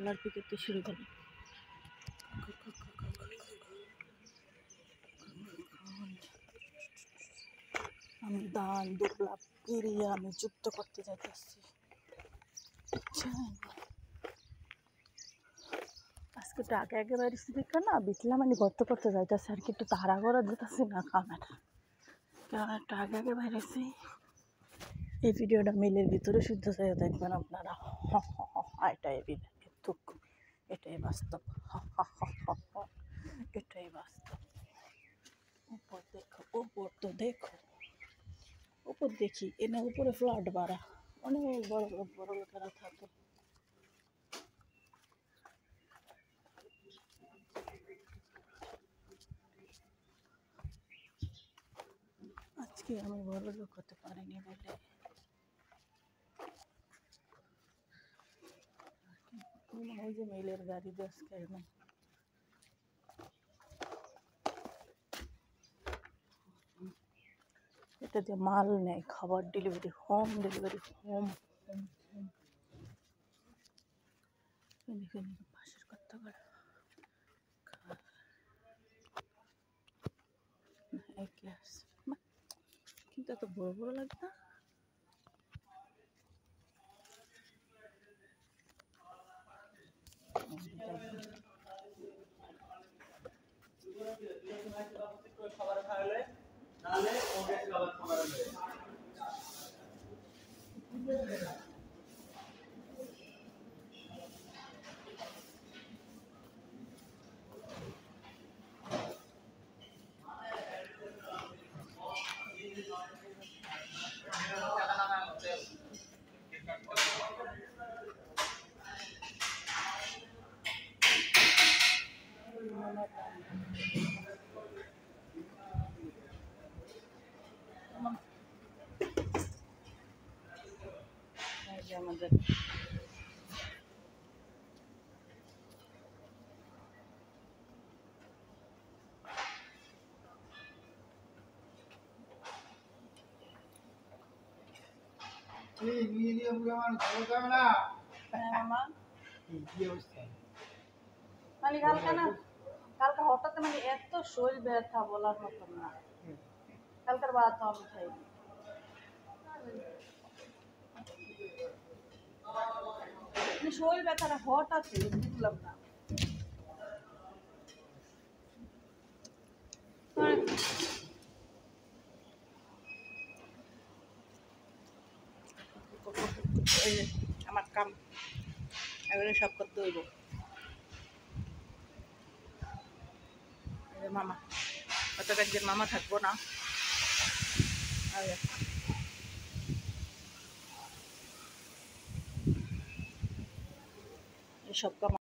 কলার পিকেতে শুরু করলাম। আমি দান দুর্লভ পেরিয়ে আমি যুদ্ধ করতে যাইতেছি। আজকে একটু আগে আগে বাইরেছি দেখে না বিটলাম আমি গর্ত করতে যাইতেছি আর কি, একটু তাড়া করা যেতেছি না কামের, কারণ একটু আগে আগে বাইরেছি। এই ভিডিওটা মিলের ভিতরে শুদ্ধ চাই দেখবেন আপনারা। এটাই বিল, কিন্তু এটাই বাস্তব, এটাই বাস্তব। উপর দেখো, উপর তো দেখো, উপর দেখি এনে উপরে ফ্ল্যাট বাড়া, অনেক বড় বড় লোকেরা থাকে। আজকে আমি বড় লোক হতে পারিনি বলে ওই যে মেলের গাড়ি আজকে না, এটা দিয়ে মাল নেয়, খাবার delivery, home delivery, home home home. এদিকে পাশের করতে পারে কিন্তু এত বড় বড় লাগে না। আমাদের কালকে হঠাৎ মানে এত শরীর ব্যথা বলার মতো না, কালকের বাদ তো আমি খাইনি। শরীর ব্যথাটা হঠাৎ বুঝলাম না। আমার কাম এবারে সব করতে হইব। মামা কত একজন মামা থাকবো না, সব কাম